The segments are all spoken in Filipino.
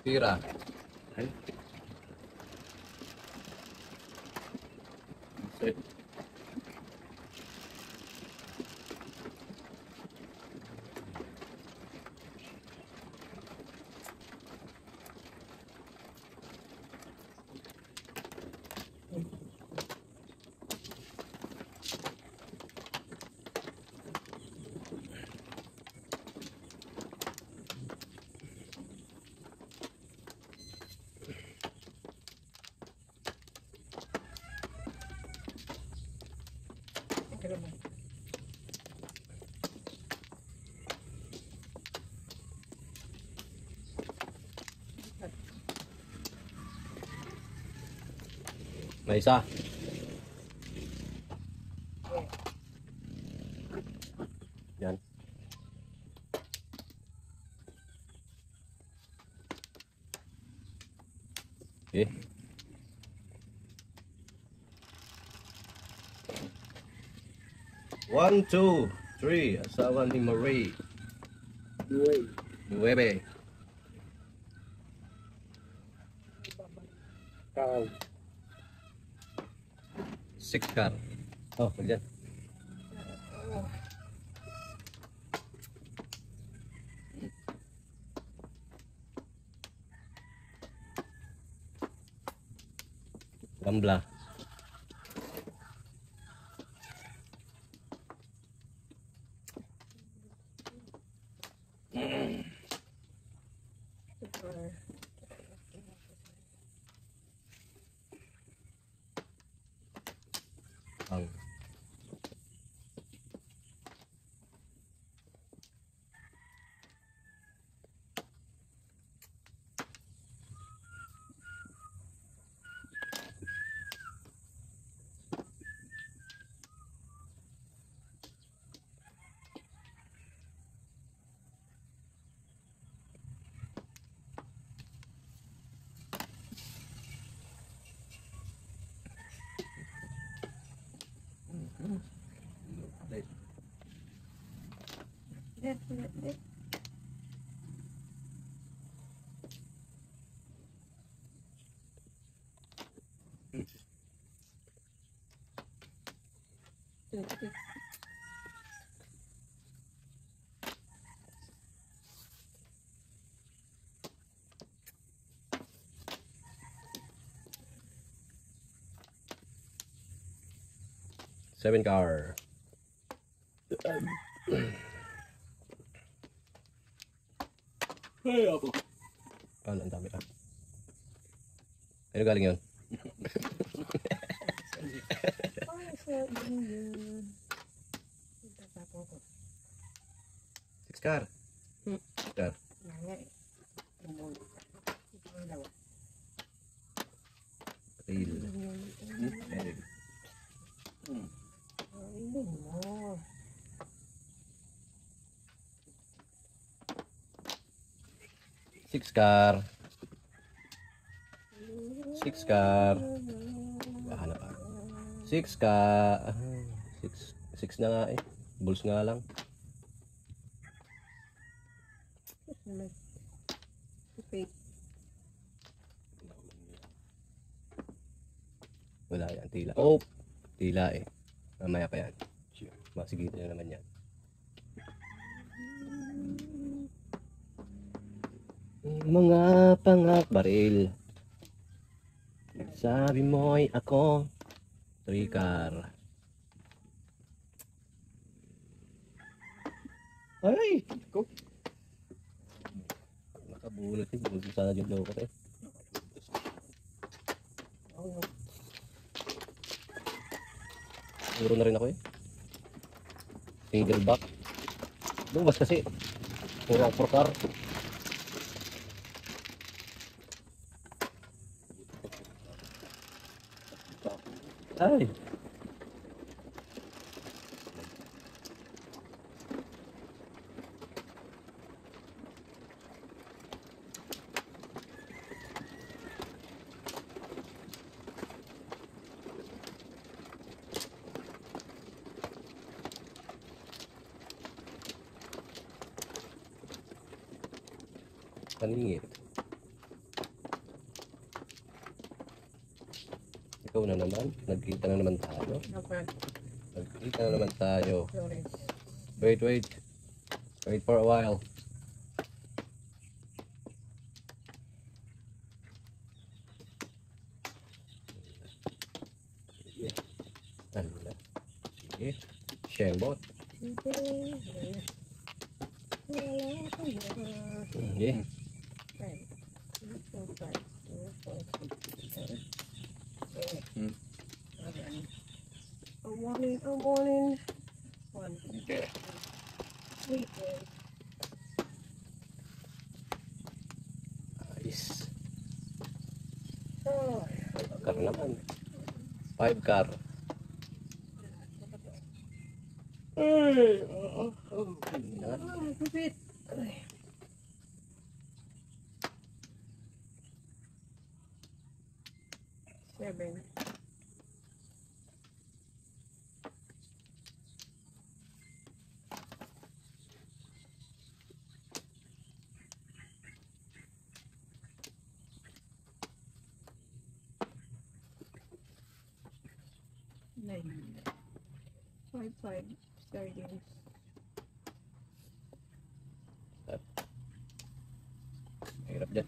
Tira. Ay. May isa. Yan. Okay. One, two, three. Asawa ni Marie. Nueve. Six car. Oh, dyan. Gambla. Ang. Seven car. Hey, ako. Ano, ang dami ka. Ano galing yun? Six car. Six car. Patil. Six car. Six car. Hanap ka. Six car. Six na nga eh. Bulls nga lang. Wala yan. Tila. Oh! Tila eh. Mamaya pa yan. Masigitan na naman yan. Mga baril. Sabi mo'y ako. Trikar. Ay! Ko. Nakabulot eh. Bulot sana yung loko eh. Puro na rin ako eh. Single back. Lumabas kasi. Puro car. Ay. Paningit. ikaw na naman. Nagkita na naman tayo. Dapat. Nagkita na naman tayo. Sorry. Wait, wait. Wait for a while. Ano na? Sige. Shembot. Sige. I'm warning. One. Okay. Ayos. Oh. Car naman. 5 car. Kapit. Seven. Nine. Five. Sardines. Mahirap dyan.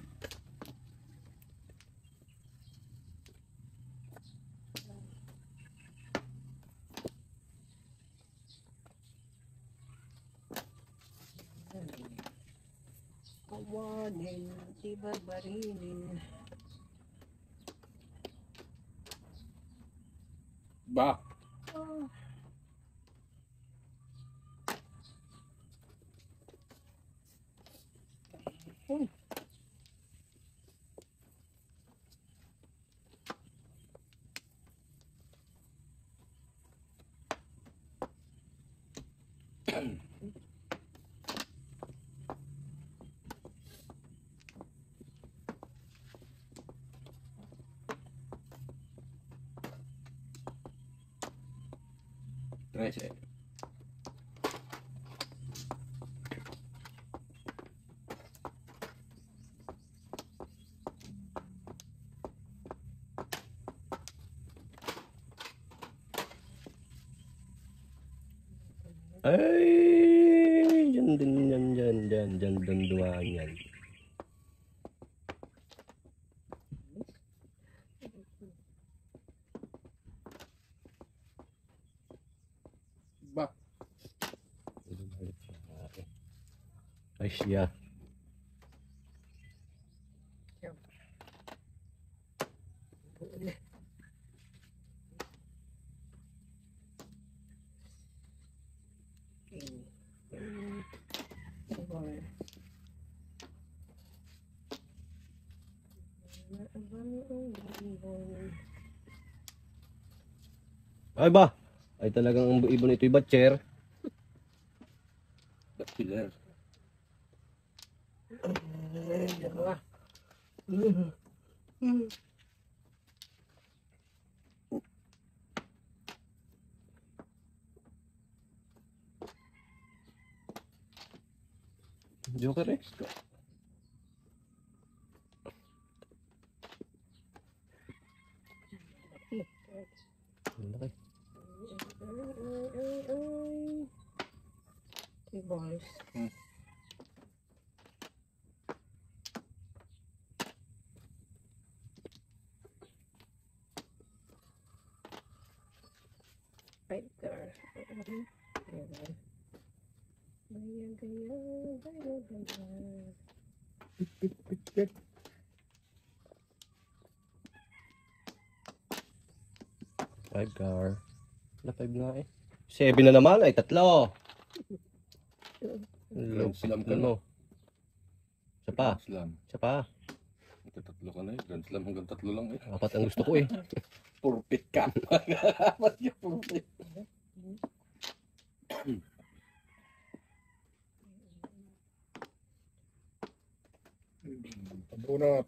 Kawanin, di barbarinin. Ba? Oh. Trece. Ay, dyan din dyan dumaan yan. Ba? Ay siya. Ay ba? Ay talagang ang ibon ito'y batcher. Bachelor. Joker eh. Ang laki. Three balls. Five car. Five car. Wala 5 nga eh. 7 na naman ay 3. Grand slam ka na. Ano? Isa pa. Grand slam. Isa pa. Ito tatlo ka na eh. Grand slam hanggang tatlo lang eh. 4 ang gusto ko eh. Purpit ka. Ba't yung purpit? Pabunot.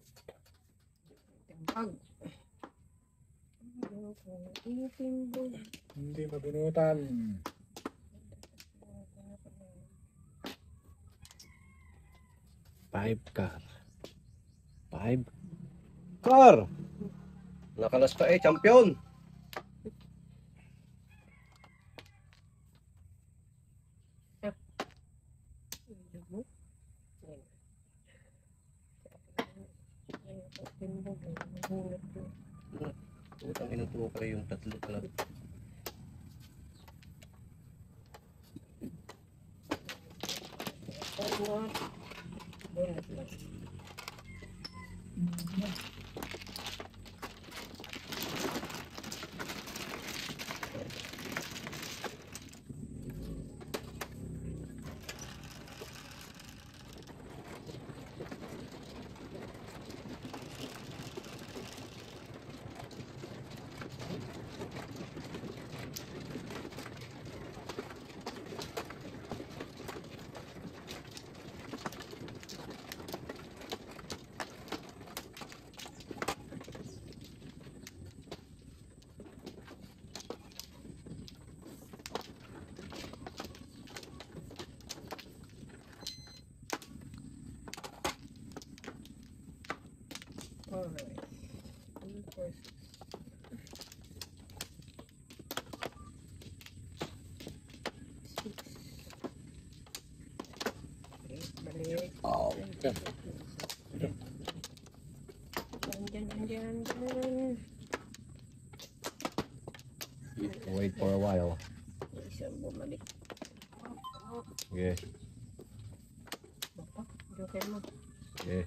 Bag. Hindi mabunutan. Five car. 5 car. Nakalas pa champion. Utang inutuwa pa yung tatlo pala. Alright. 2, 4, 6. Balik. Oh. Dyan. Wait for a while. Isang bumalik. Okay. Joker mo. Okay.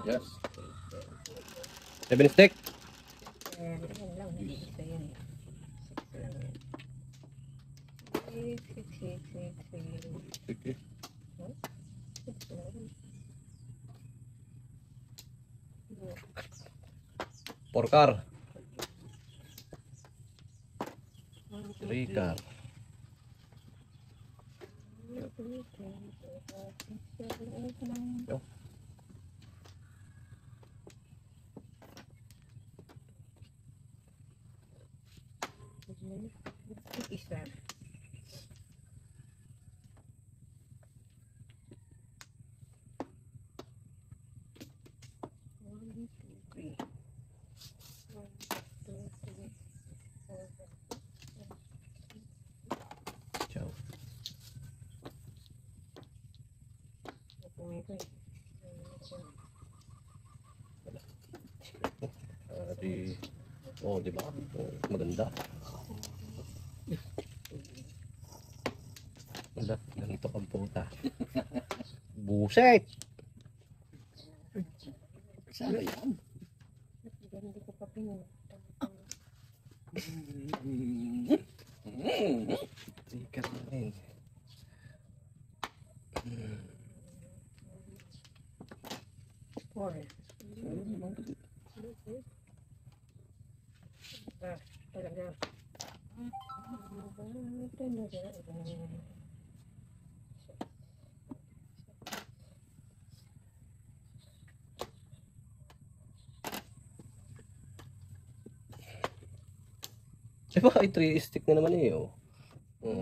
Yes. 7 stick. Yan lang. Isa yan. 6 lang yan. 6. Sige. 6 lang. Porkar. 3 car. Yo. Isa. Ciao. Di ba? Maganda. Wala, ganito ang puta. Buset! Sana yan. Hindi ko pa pinunta. Tikat na rin. Four. Talaga. Diba ay 3 stick na naman eh oh. 1,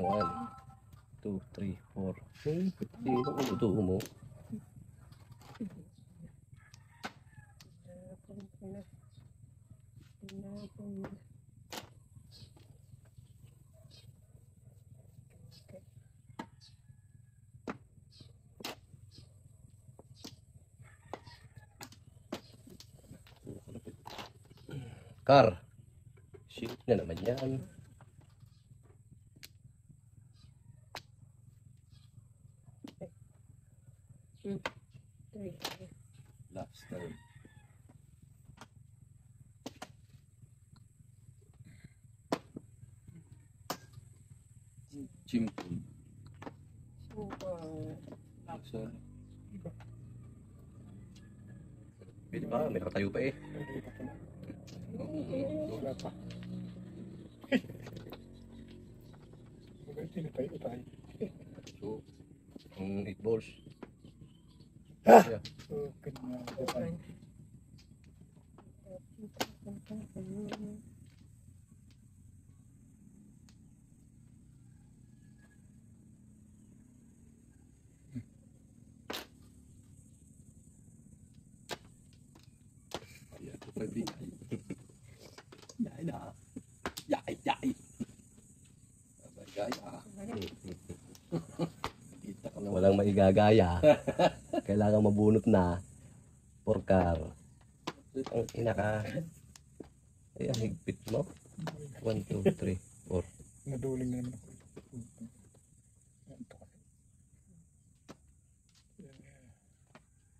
2, 3, 4. Sino ang udo mo? Car. Shit na naman yan. Last time. Chimpun. Sorry. Pwede ba? May nakatayo pa eh. Wala pa. So, 8 balls. Ah! Yeah. Pabigay. Yay na. Yay. Pabigay ah. Kita ka naman. Walang maigagaya. Kailangan mabunot na. Porkar. Ang ina ka. Ayan, higpit mo. 1, 2, 3, 4. Naduling na naman ako.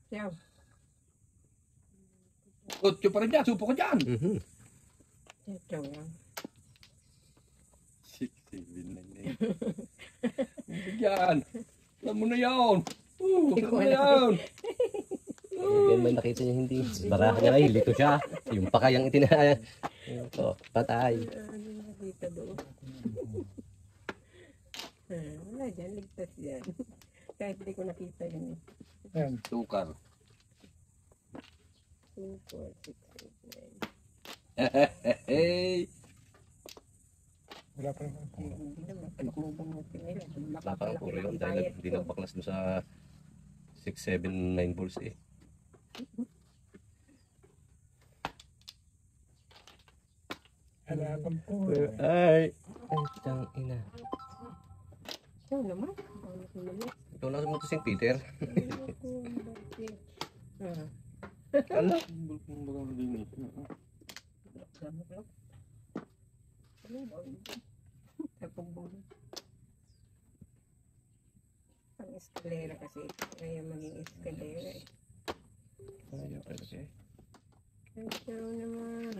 Siyaw. Kutyo pa rin dyan. Supo ka dyan. Siyaw lang. 6, 7, 9, 8. Yan. Alam mo na yan. Alam mo na yan. Yan man nakita niya hindi. Barahan niya ay lito siya. Yung pakayang itinaya. Ito, patay. Dito doon. Wala dyan, ligtas yan. Kahit di ko nakita yun. Ayan. Tukar. 2, 4, 6, 8, 9. Hey. Wala pa naman. Hindi naman, pinakubang natin nila. Wala parang puro yun. Dahil hindi nagbaklas doon sa 6, 7, 9 balls eh. Halapan po. Ay! Ang ina. Siyaw naman. Ano ko naman? Ito lang sa St. Peter. Ah, Ala. gamot lang. Ano ba? Tapong bulo. Ang eskalera kasi. Kaya maging eskalera eh. Ayaw talaga eh. Ang siyaw naman.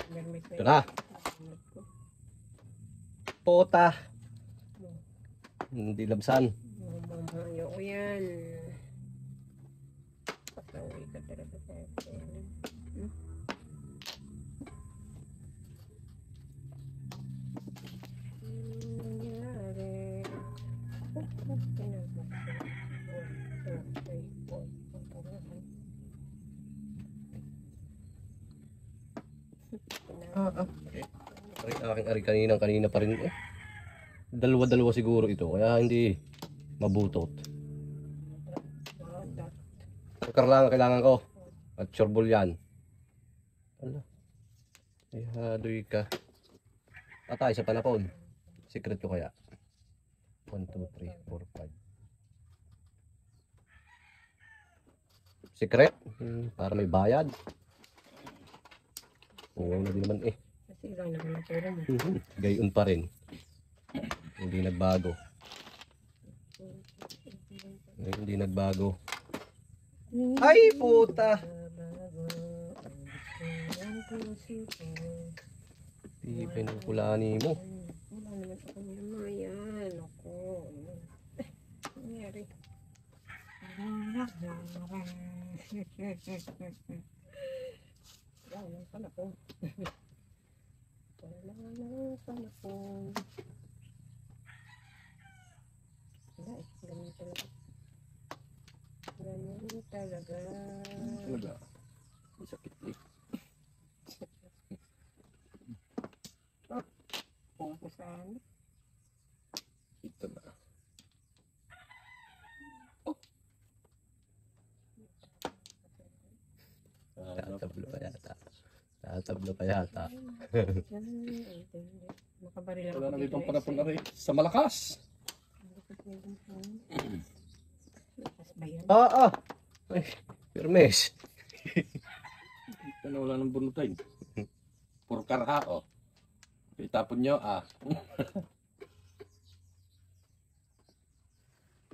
Garmit Ito na. ko. Pota. Hindi labsan. Mamayo ko yan. Patawi ka talaga sa akin. Nangyari. Aking ari kanina pa rin eh. Dalawa siguro ito. Kaya hindi mabutot. Sukar lang ang kailangan ko. At sureball yan. Ala. Ay hadoy ka. Atay sa panapon. Secret ko kaya. 1, 2, 3, 4, 5. Secret? Para may bayad. Oo na din naman eh. Kasi lang naman ang pera mo. Gayon pa rin. Hindi nagbago. Hindi nagbago. Ay puta! Di pinukulani mo. Wala naman sa kanya mayan. Ako. Nangyari. Wala naman pala po. Wala naman pala po. Wala eh. Ganun talaga. Ganun talaga. Talaga. Sakit eh. Kung ko saan. Ito na. Tatablo pa yata. Tatablo pa yata. Makabaril ako. Wala na may dito, pampanapon eh. na rin. Sa malakas. Lakas ba yan? Oo. Ay, Pirmes. Ito na wala ng bunutin. Purkar ha oh. Itapon nyo ah.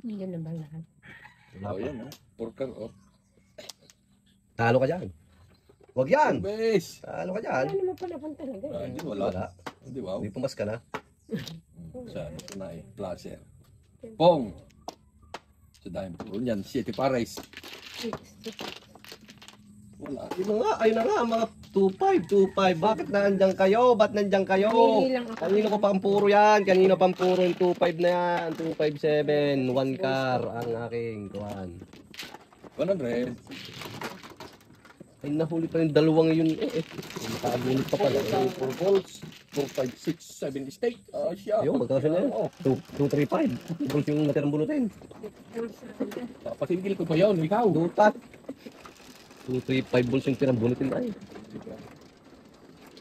Hindi na ba lahat? Oh yan oh. Purkar oh. Talo ka dyan. Huwag yan. Base. Talo ka dyan. Wala naman pala kung talaga. Ah, eh. hindi wala. Wala. Hindi wow. Hindi pumas ka na. Saan? Ito na eh. Placer. Pong. Sa dahil mo yan. 7 pares. Wala. Ayun na nga, mga 2-5. Bakit nandiyan kayo? Ba't nandiyan kayo? Hindi lang ako. Kanino ko pang puro yan? Kanino pang puro yung 2-5 na yan? 2-5-7. 1 car ang aking kuhan. 100. Ay, nahuli pa yung dalawang yun eh. Nakabunot pa pala. 4 balls. 4, 5, 6, 7 stake. Ah, siya. Ayun, magkakasya na yan. 2-3-5. Bulls yung natirang bunutin. Papasigil ko pa yun. Ikaw. Dutat. 235 volts yung pinambunutin tayo.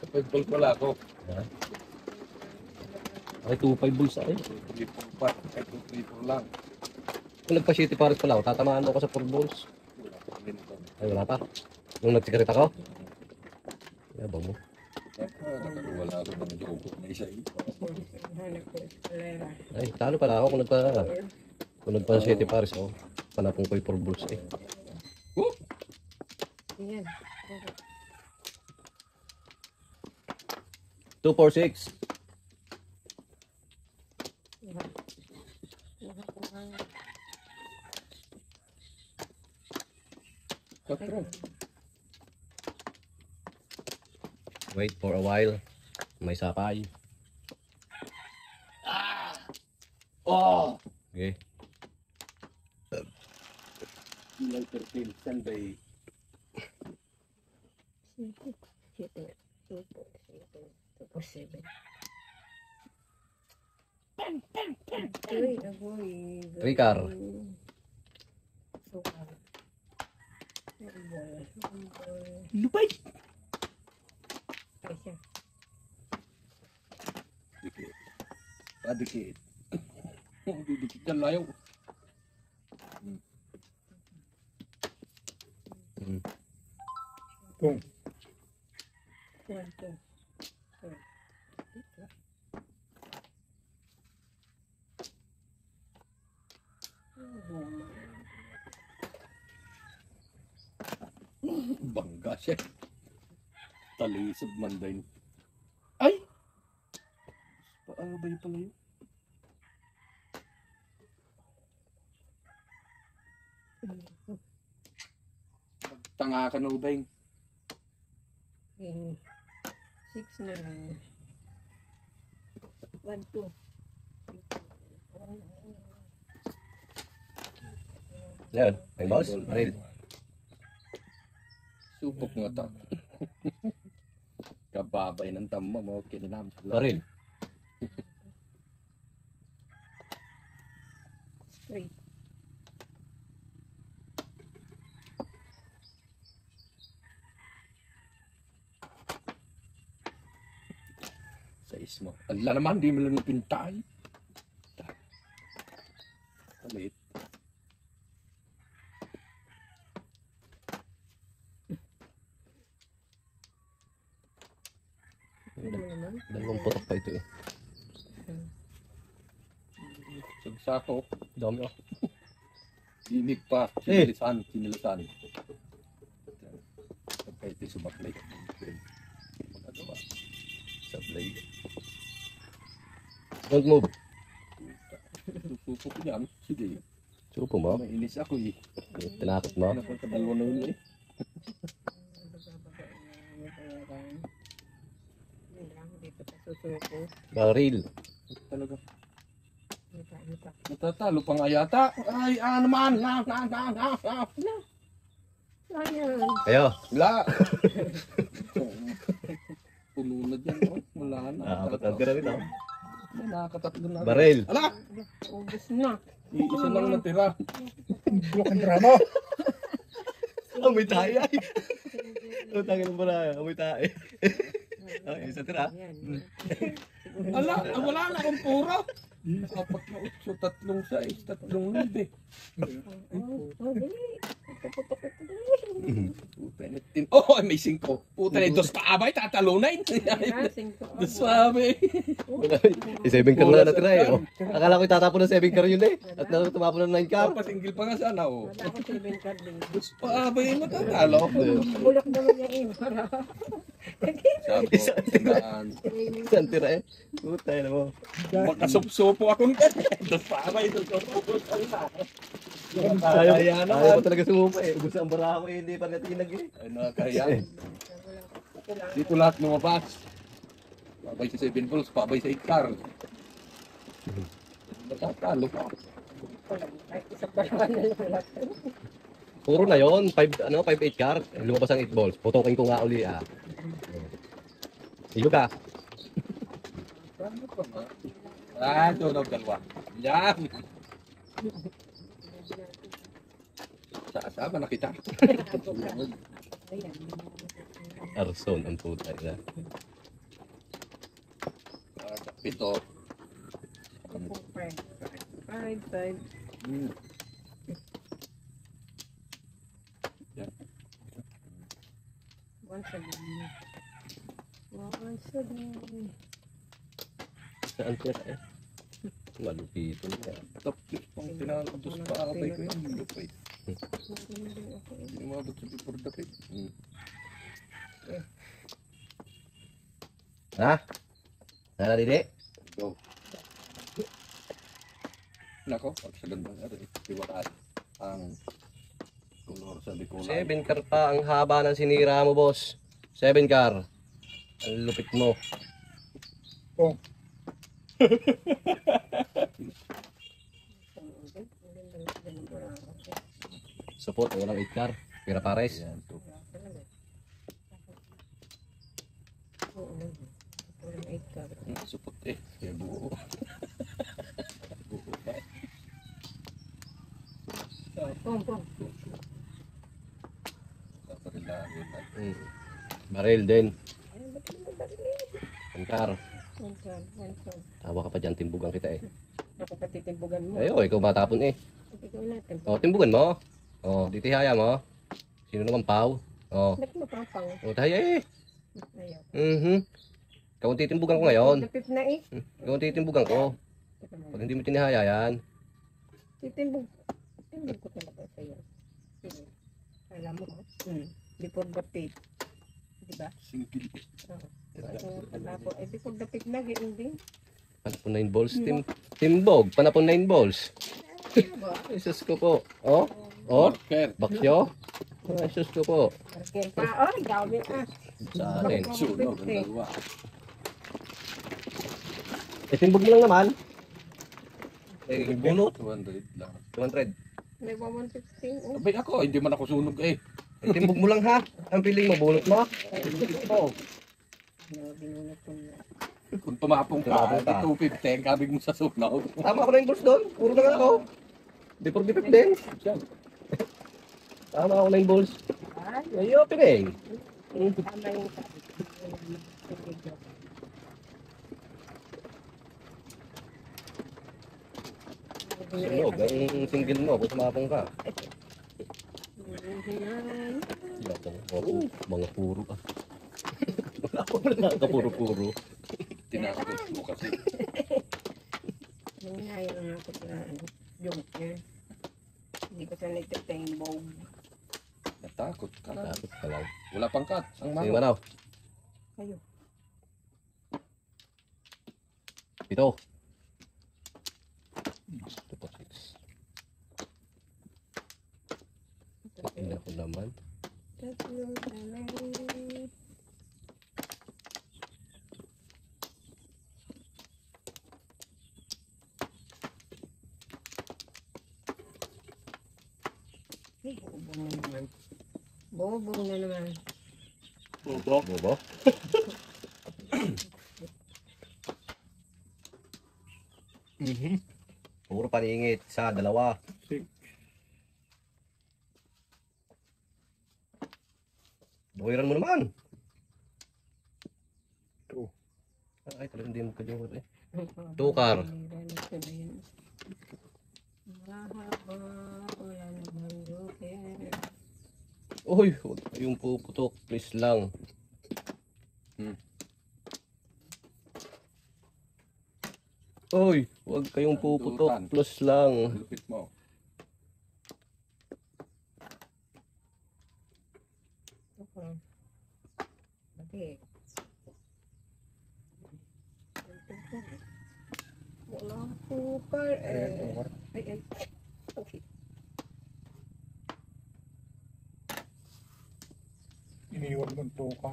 Kapag ball pala ako. Ay, 25 volts tayo. 3-4 pa. Kahit 2-3-4 lang. Kung nagpa-city pares pala ako, tatamaan mo ako sa 4 volts. Wala pa rin ito. Ay, wala pa. Nung nagsigaret ako. Yabang mo. Wala ako ng joke na isa eh. Hanap ko eskalera. Ay, talo pala ako kung nagpa-city pares ako. Panapong ko yung 4 volts eh. Yan. 246. Katro. Wait for a while. May sapay. Oh! Okay. July 13, Sunday. Seven. Uy, agoy. Ricard. Sukar. Lupay! Ay siya. Dikit. Padikit. Didikit yan layo. Pong. 1, 2. Bangga siya. Talisod man din. Ay! Paabay pala yun. Tanga ka na ubay. 6 na lang. 1, 2. Yan. May boss. Real. Subok nga ta. Kababay ng tama mo. Kininam. Baril. Straight. Sais mo. Ala naman, di mo lang pintay. Kalit. Ano naman? Dalawang putok pa ito eh. Sagsako. Dami oh. Dinig pa. Sinilisan. Sinilisan. Pagka ito sumaklay. Magagawa. Sablay. Don't move. Susuko ko yan. Sige. Supo mo. Mainis ako eh. Tinakot mo. Nakakadalawa na yun eh. Dito pa susuko. Baril. Talaga. Mita. Natatalo pa nga yata. Ay, naman. Sayang. Ayo. Wala. Puno na dyan. Oh. Wala na. Apat ang tira rin oh. Nakakatatlo na. Baril. Ala! Ubus na. Isa lang natira. Bulok ang drama. Amoy tayo ay. Utangin ng baraya. Amoy tayo. Okay, isa tira. Yan. Ala! Wala na akong puro. Apat na 8, 3 6, 3 libe. Oh, dali. Puputok ito dali. Puta na tin. Oh, may 5. Puta na 2 pa abay tatalunain. Yan, 5. Sabi. Eh, 7 car lang natira eh. Oh. Akala ko itatapon ng 7 car yun eh. At tumapon ng 9 car. Pasinggil pa nga sana oh. Wala ko 7 card din. 2 pa abay matatalo. Bulak naman niya eh. Para. Sabi ko, tingaan. Isang tira eh. Puta na mo. Makasupsupo akong ganyan. 2 pa abay. 2 pa Ayaw pa talaga sumupa eh. Gusto ang bara ko eh. Hindi pa natinag eh. Ay, nakakaya. Dito lahat lumabas. Pabay sa 7 volts, pabay sa 8 car. Matatalo pa. Kahit isang barahan na lang. Puro na yon 5 8 car. Lumabas ang 8 balls. Putokin ko nga uli ah. Iyo ka. Paano pa nga? Tunog dalawa. Yan. Sa Kasama na kita. Ayan. Arson ang puta na. Pito. Five. Hmm. Yan. Once again. Saan tira eh? Malupito na. Tapos pang tinalabos pa akabay ko yung lupay. Hindi umabot sa before the pit. Ha? Nalalili? Go. Nako, pag sa ganda nga rin, iwalaan ang color sa Bicolay. 7 car pa ang haba ng sinira mo, boss. 7 car. Ang lupit mo. Oh, Support, walang 8 car. Pira pares. Ayan, to. Supot eh. Kaya buo. Buo pa eh. Pong. Kaparilaan yun lang. Baril din. 1 car. One car. Tawa ka pa dyan, timbugan kita eh. Ako patitimbugan mo. Ayo, ikaw matapon eh. Ikaw natin. O, timbugan mo. O, di tihaya mo. Sino naman pau? O, Ba't mo papang? tihaya eh. Ayaw. Ikaw ang titimbugan ko ngayon. Napip na eh. Ikaw ang titimbugan ko. Pag hindi mo tinihaya yan. Titimbog ko talaga sa'yo. Sige. Alam mo. Before the pit. Diba? Single. Before the pit na, hindi. Panapon 9 balls. Timbog. Panapon 9 balls. Jesus ko po. O? O? Marker. Baksyo? Ay, Jesus ko po. Markel pa. Oh, dami ah. Sa atin. Sunog ang dalawa. Timbog mo lang naman. Bunot. 200 lang. 200. May 115. Oh. Abay ako, hindi man ako sunog eh. Timbog mo lang ha. Ang piling mo, bunot mo. Oo. Binunod ko na. Kung tumapong Tumapong ka, ka. 250 ang kabig mo sa sunog. Tama ako na yung balls doon. Puro na nga ako. Before the 15. Tama ako na yung balls. Ay, Ay, open eh. tama yung sabi. Sunog. Ang single mo, kung tumapong ka. Mga puro ah. Wala ko na kapuro-puro. Tinakot mo kasi. Nangyayang nga ako sa junker. Hindi ko sanay tatayang bulb. Natakot ka. Tapos ka lang. Wala pang cut. Ang Sige mano. manaw. Kayo. Ito. Ito po 6. Tingnan ko naman. Tatlo na lang. Ay, bubong na naman. Bubong na naman. Bobo. Bobo. Puro paningit sa dalawa. Bukiran mo naman. Two. Ay, talagang hindi mo kajong eh. Tukar. Mahaba, wala naman joker. Uy, huwag kayong puputok. Please lang. Uy, huwag kayong puputok. Plus lang. Lupit mo. Tukar. Bakit? Wala tukar eh. Ay. Okay. iniwan mong tuka.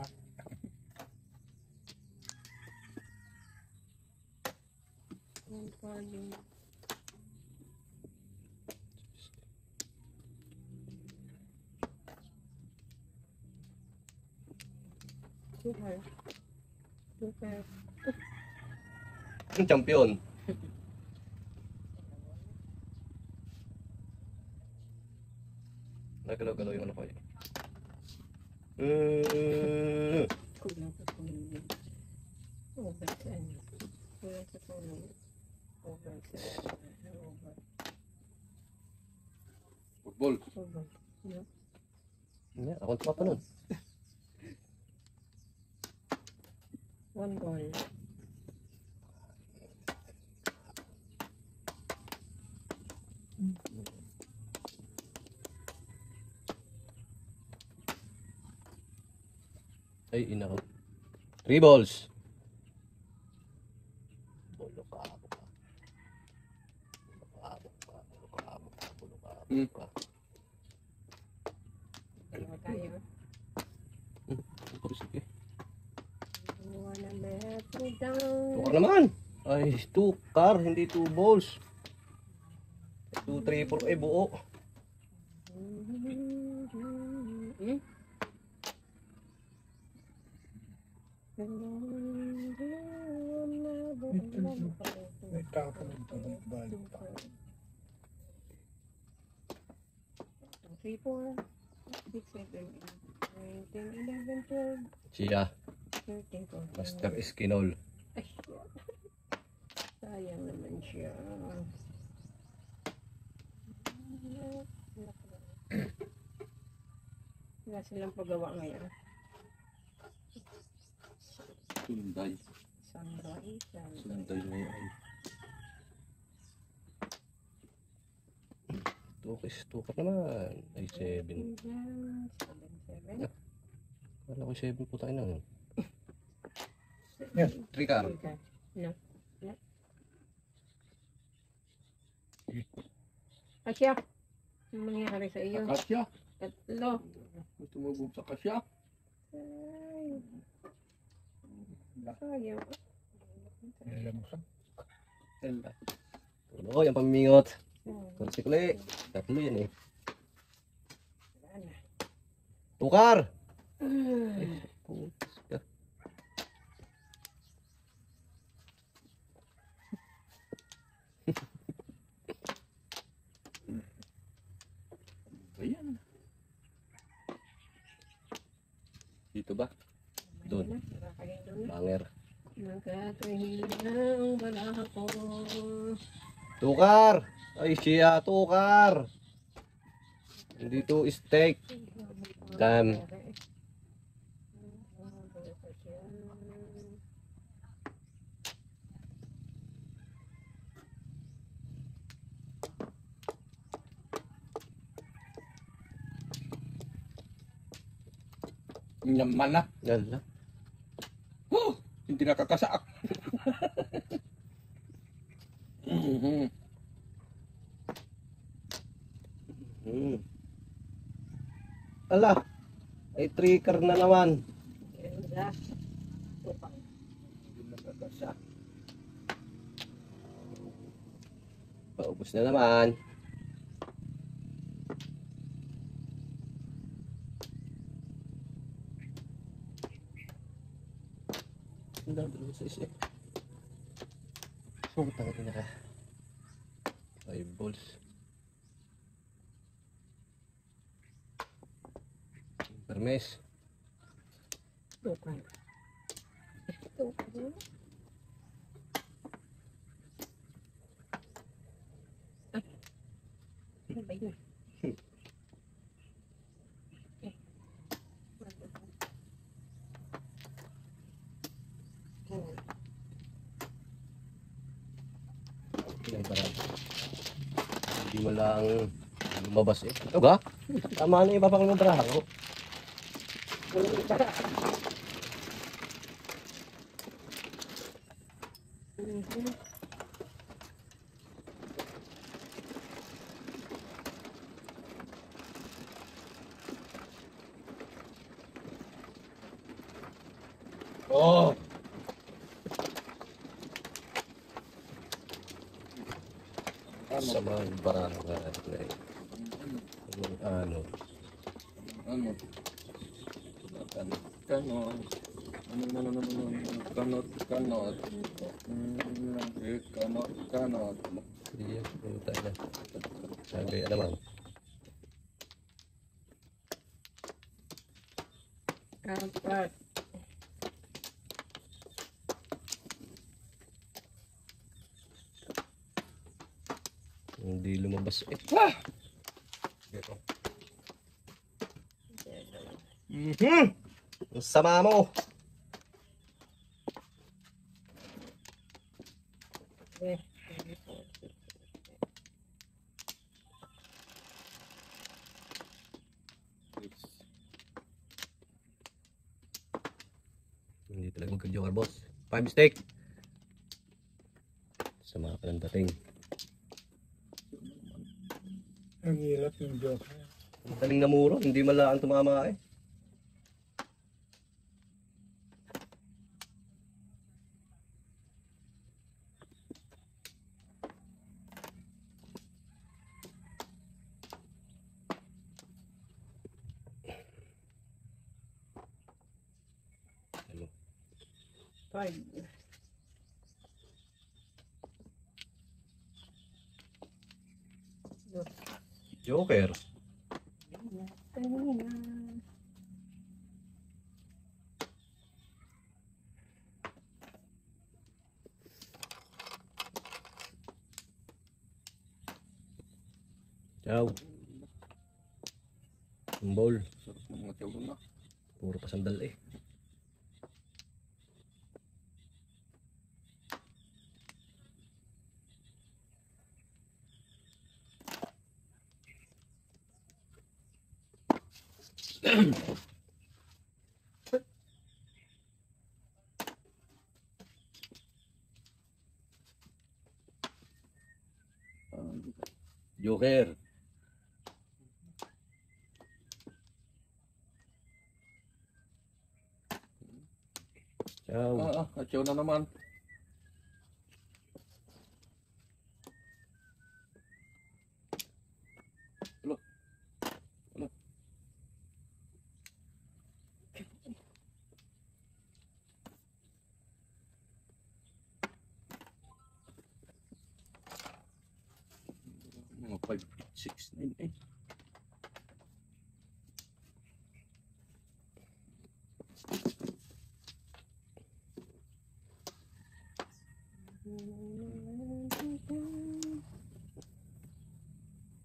Tukar. Tukar. Ang champion. Nagalaw-galaw yung ano ko eh. Kulang sa tulog. Over sa ano. Kulang sa tulog. Over sa over. Football. Over. No? Yeah, ako pa pa nun. 1 goal. Ay, ina ko. 3 balls. Bulo ka, buka. Dalawa tayo. Sige. You wanna let me down. Tukar naman. Ay, 2 car, hindi 2 balls. 2, 3, 4, ay buo. Hmm? May tapo ng tabang balik pa. 3, 4, 6, 7, 8, 9, 10, 11, 12, Siya, 13, 14. Master Eskinol. Ay, sayang naman siya. Wala silang paggawa ngayon. Sunday. Sunrise. Sunday ngayon. Tukar naman. Ay, 7. 7. Kala ko 7 po tayo na. Yan. 3 car. No. No. Asya, ano nangyari sa iyo? Akasya. Tatlo. Tumugog sa kasya. Ay. Sayang. Alam mo sa? Oh, yung pamimingot. Kursi-kuli. 3 yan eh. Wala na. Tukar! Putis ka. Ayan. Dito ba? Doon. Nakakain doon na. Banger. Nagkatuhina ang bala ko. Tukar! Ay, siya, tukar! Hindi to steak. Damn. Yaman na. Yala. Oh, hindi nakakasak. Ala, ay trigger na naman. Ganda. Tupang. Hindi nakakasak. Paubos na naman. Ang dami sa isa. So, tangin na ka. 5 balls. Permes. Tupang. Tupang. Ay. Ano ba yun? Yan para. Hindi mo lang lumabas eh. Ito ga? Tama na ipapakal mo baraha ko. Oh! Sama yung baraha nga. Ano? Ano? Kanot. Kanot. Kanot. Iya, puta na. Sabi, naman. Apat. Hindi lumabas eh. Ah! Dito. Ang sama mo. Eh, Hindi talaga magka-joker, boss. 5 mistake. Sama ka ng dating. Ang hirap ng joke. Ang daling na muro. Hindi malaan tumama eh. Ano? 5. Joker. Kanina. Ciao. Ball. Sarap ng mga tiyaw na. Puro pasandal eh. Joker. Ciao. Tiyaw na naman. Hello. Hello. Mga 5, 6, 9, 8.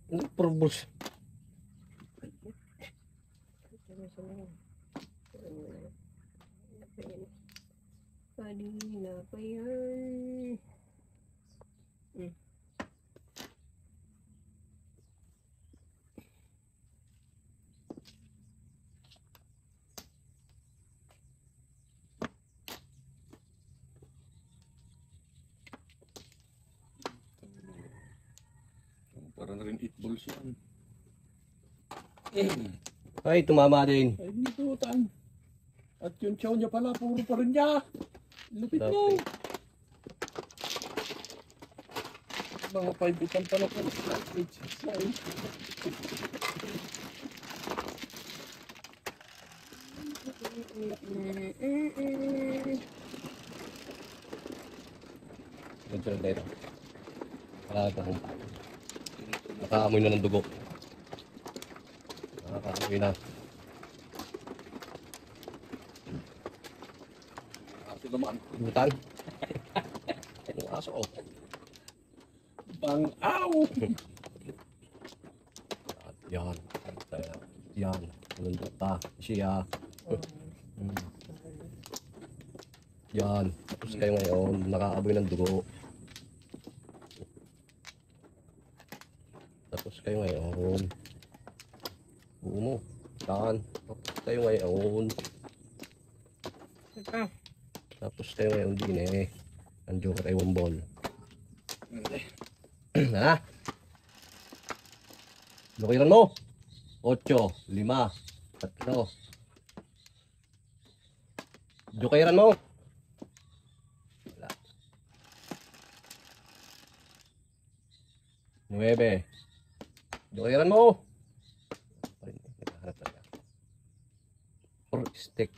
Ano puro balls? Kanina pa yan. Parang rin 8 balls yan. Ay, tumama din. Ay, binitutan. At yung tiyaw niya pala, puro pa rin niya. Lupit mo. Lapit. Mga 5 itan pala po. 8, 6, 9. Sunod dito. Wala ka kung nakaamoy na ng dugo. Nakaamoy na. Aso naman. Butan. Yung aso oh. Bang-aw! At yan. Yan. Nandun ta. Siya. Yan. Tapos kayo ngayon. Nakaamoy ng dugo. Tapos kayo ngayon. Buo mo. Yan. Tapos kayo ngayon. Tapos kayo ngayon din eh. Ang joker ay 1 ball. Ha? Lukiran mo. 8, 5, 3. Jokeran mo. Wala. 9. Jokeran mo. Naghahanap talaga. 4 stick.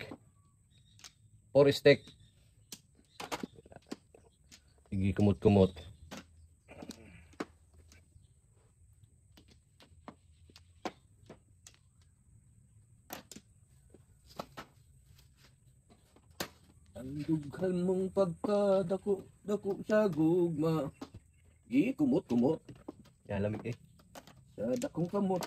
4 stick. Sige, kumot-kumot. Ang dughan mong pagkadako, dako sa gugma. Kumot. Yan, lamig eh. Sa dakong kamot.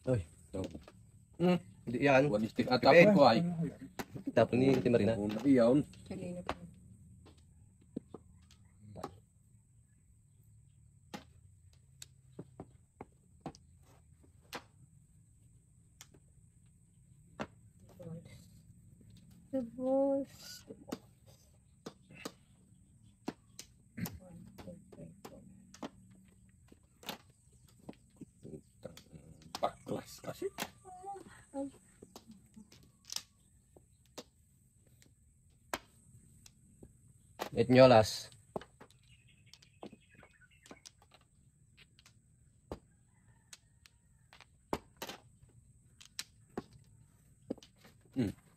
Oy. So, Hindi yan. one stick atapon ko ay. Tapon ni Marina. Kung iyaw, Kanina pa. The balls. The balls. 1, 2, 3, 4. baklas kasi. Etnyolas.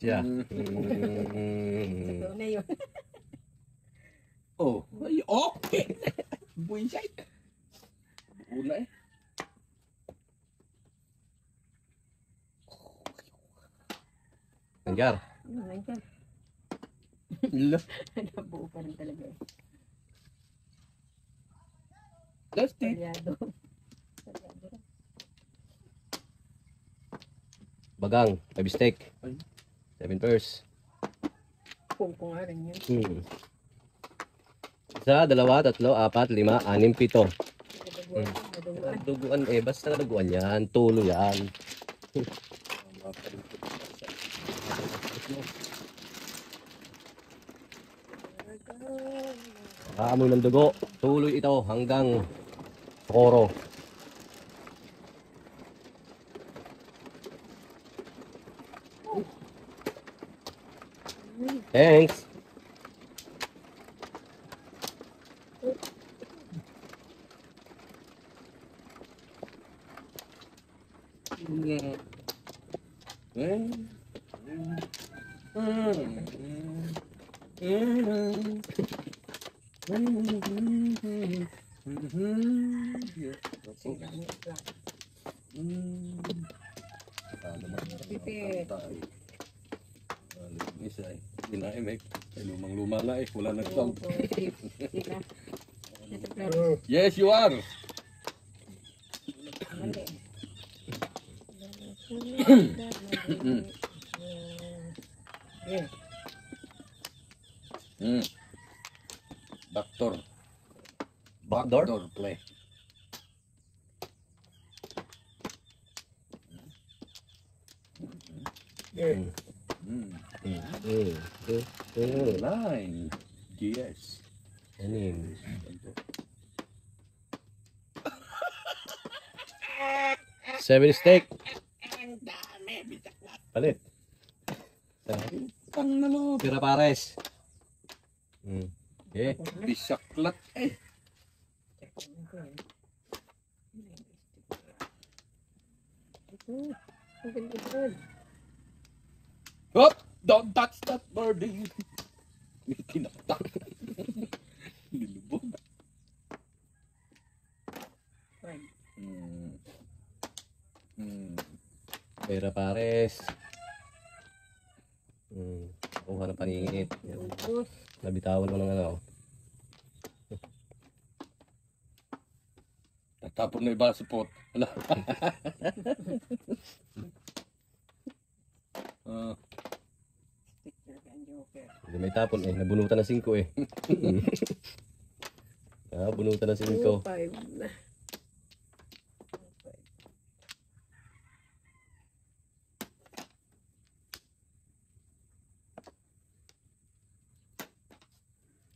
Yeah. Totoo na yun. Oh, ay, okay. Buisit. Una eh. Nangyar. Nandiyan. Nabuo pa rin talaga eh. Dusty. Talyado. Talyado rin. Bagang. 5 steak. Ay. 7 pairs. Kung nga rin yun. 1, 2, 3, 4, 5, 6, 7. Naduguan. Duguan eh. Basta duguan yan. Tulo yan. Aamoy ng dugo. Tuloy ito hanggang Socorro. Thanks. Pipit. Isa eh. Dinaimek. Ay, lumang-luma na eh. Wala nag-sound. Yes, you are. Backdoor. Backdoor? Play. Nine. Yes. Anim. Seven steak. Palit. Tang na lo. Tira pares. Okay. Bisaklat eh. Hop! Don't touch that birdie. Tinaktak. Nilubog. Tira pares. Kuha ng paningit. Nabitawan mo ng ano. Natapon na iba sa pot. Wala. Hindi may tapon eh. Nabunutan ng 5 eh. Nabunutan ng 5. 5 na.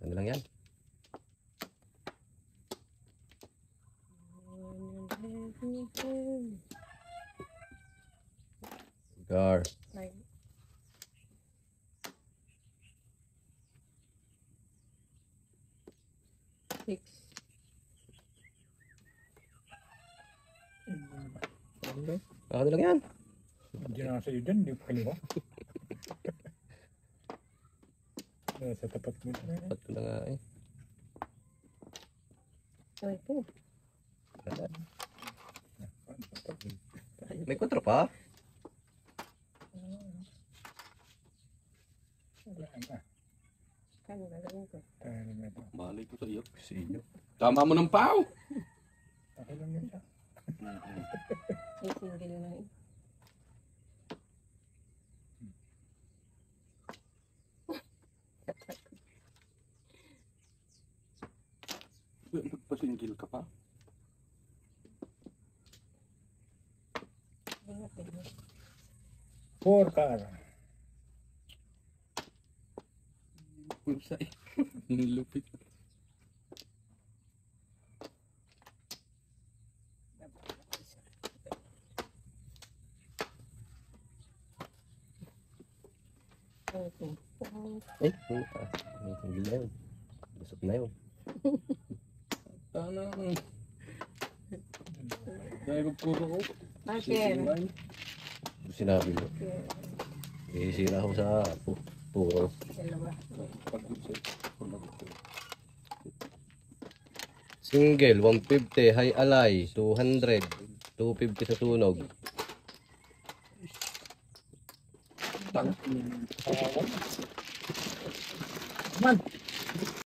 Ano lang yan? Cigar. 6. Ano lang yan? Hindi na sa iyo dyan, hindi pa kaliwa. Sa tapat mo. Ba't ko na nga eh. Ay po. May 4 pa? Wala na. Kano gagawin ko? Tayo na ito. Malay ko sa iyo. Sinyo. Tama mo ng pao. Ako lang yun siya. May single na yun. Nagpasingil ka pa. Ingat eh. 4 car. Pulsa eh. Nilupit. Okay. Ang tingil na yun. Lusot na yun. Tanang. Dahil magpuro ko. Marker. Sinabi mo. Isira ako sa puro. Dalawa. Single, 150. High alay, 200. 250 sa sunog. Tang. Man!